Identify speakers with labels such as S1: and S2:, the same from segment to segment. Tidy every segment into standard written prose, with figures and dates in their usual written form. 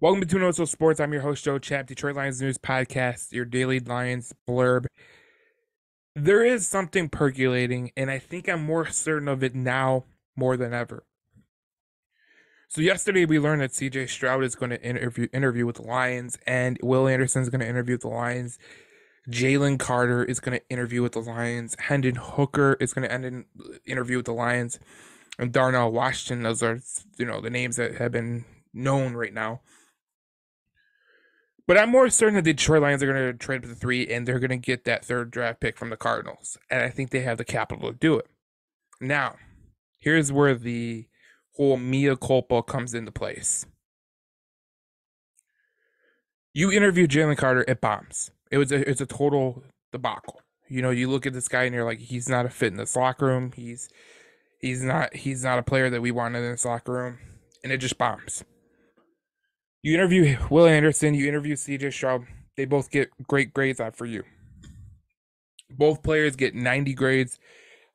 S1: Welcome to No So Sports. I'm your host, Joe Chap, Detroit Lions News Podcast, your daily Lions blurb. There is something percolating, and I think I'm more certain of it now more than ever. So yesterday we learned that CJ Stroud is going to interview with the Lions, and Will Anderson is going to interview with the Lions. Jalen Carter is going to interview with the Lions. Hendon Hooker is going to interview with the Lions, and Darnell Washington. Those are the names that have been known right now. But I'm more certain that the Detroit Lions are going to trade for the 3, and they're going to get that third draft pick from the Cardinals. And I think they have the capital to do it. Now, here's where the whole mea culpa comes into place. You interview Jalen Carter, it bombs. It's a total debacle. You look at this guy and you're like, he's not a fit in this locker room. He's not a player that we wanted in this locker room, and it just bombs. You interview Will Anderson, you interview CJ Stroud. They both get great grades out for you. Both players get 90 grades.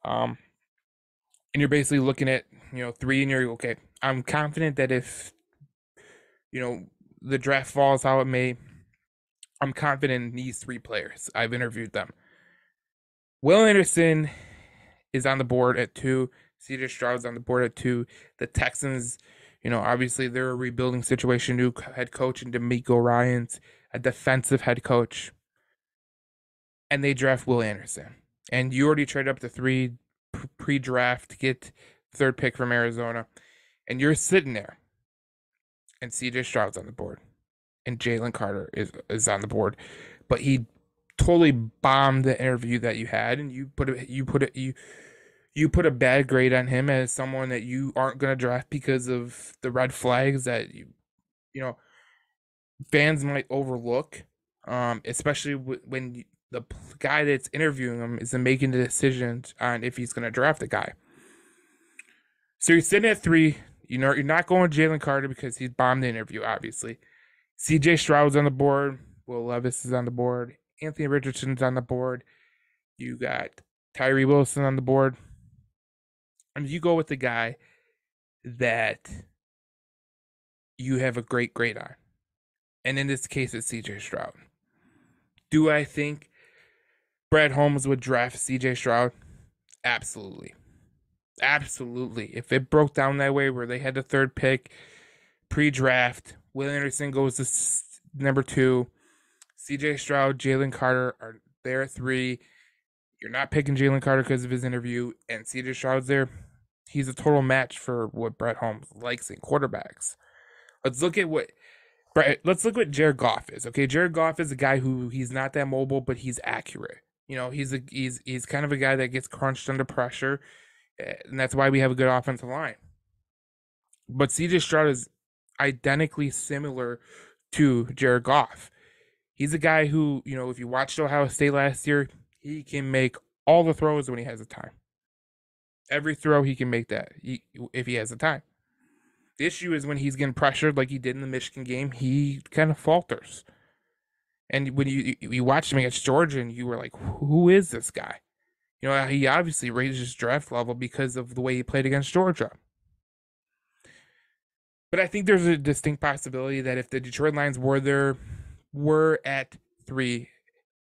S1: And you're basically looking at, 3, and you're okay. I'm confident that if, the draft falls how it may, I'm confident in these 3 players. I've interviewed them. Will Anderson is on the board at 2. CJ Stroud's on the board at 2. The Texans, obviously they're a rebuilding situation. New head coach and D'Amico Ryans, a defensive head coach. And they draft Will Anderson. And you already traded up to 3 pre-draft to get third pick from Arizona. And you're sitting there. And CJ Stroud's on the board. And Jalen Carter is on the board. But he totally bombed the interview that you had, and you put a bad grade on him as someone that you aren't going to draft because of the red flags that fans might overlook, especially when the guy that's interviewing him is making the decision on if he's going to draft a guy. So you're sitting at 3. You're not going Jalen Carter because he's bombed the interview, obviously. CJ Stroud's on the board. Will Levis is on the board. Anthony Richardson's on the board. You got Tyree Wilson on the board. And you go with the guy that you have a great grade on. And in this case, it's CJ Stroud. Do I think Brad Holmes would draft CJ Stroud? Absolutely. Absolutely. If it broke down that way where they had the third pick, pre-draft, Will Anderson goes to number 2, CJ Stroud, Jalen Carter are there at 3. You're not picking Jalen Carter because of his interview, and CJ Stroud's there. He's a total match for what Brett Holmes likes in quarterbacks. Let's look at what Jared Goff is. Okay, Jared Goff is a guy who he's not that mobile, but he's accurate. He's kind of a guy that gets crunched under pressure, and that's why we have a good offensive line. But CJ Stroud is identically similar to Jared Goff. He's a guy who, if you watched Ohio State last year, he can make all the throws when he has the time. Every throw he can make that if he has the time. The issue is when he's getting pressured like he did in the Michigan game, he kind of falters. And when you watched him against Georgia and you were like, who is this guy? He obviously raised his draft level because of the way he played against Georgia. But I think there's a distinct possibility that if the Detroit Lions were at 3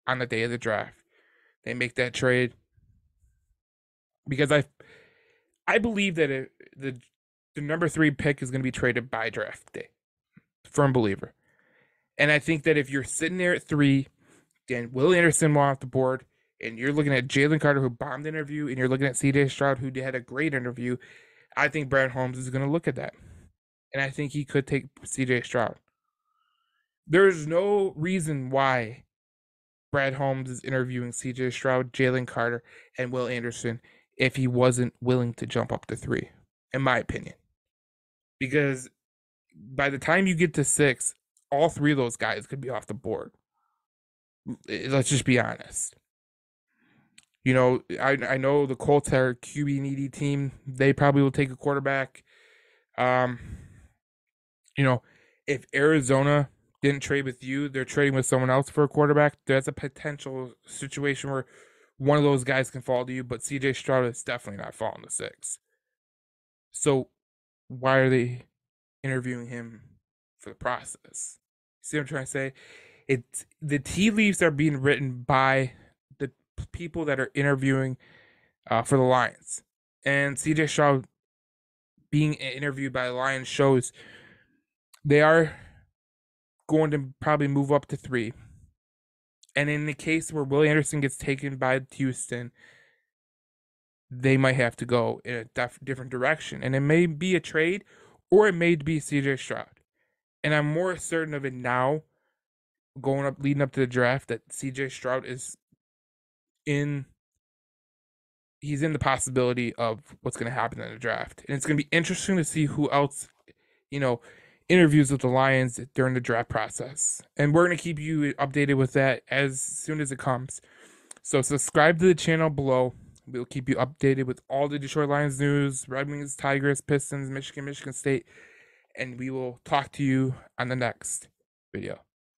S1: on the day of the draft, they make that trade. Because I believe that the number 3 pick is going to be traded by draft day. Firm believer. And I think that if you're sitting there at 3, then Will Anderson will off the board, and you're looking at Jalen Carter, who bombed the interview, and you're looking at CJ Stroud, who had a great interview, I think Brad Holmes is going to look at that. And I think he could take CJ Stroud. There's no reason why Brad Holmes is interviewing CJ Stroud, Jalen Carter, and Will Anderson if he wasn't willing to jump up to 3, in my opinion. Because by the time you get to 6, all 3 of those guys could be off the board. Let's just be honest. I know the Colts are a QB needy team. They probably will take a quarterback. If Arizona didn't trade with you, they're trading with someone else for a quarterback. There's a potential situation where one of those guys can fall to you, but CJ Stroud is definitely not falling to 6. So why are they interviewing him for the process. See what I'm trying to say? It's the tea leaves are being written by the people that are interviewing for the Lions, and CJ Stroud being interviewed by the Lions shows they are going to probably move up to 3. And in the case where Willie Anderson gets taken by Houston, they might have to go in a different direction. And it may be a trade or it may be CJ Stroud. And I'm more certain of it now, going up, leading up to the draft, that CJ Stroud is in. He's in the possibility of what's going to happen in the draft. And it's going to be interesting to see who else, interviews with the Lions during the draft process. And we're going to keep you updated with that as soon as it comes. So subscribe to the channel below. We'll keep you updated with all the Detroit Lions news, Red Wings, Tigers, Pistons, Michigan State, and we will talk to you on the next video.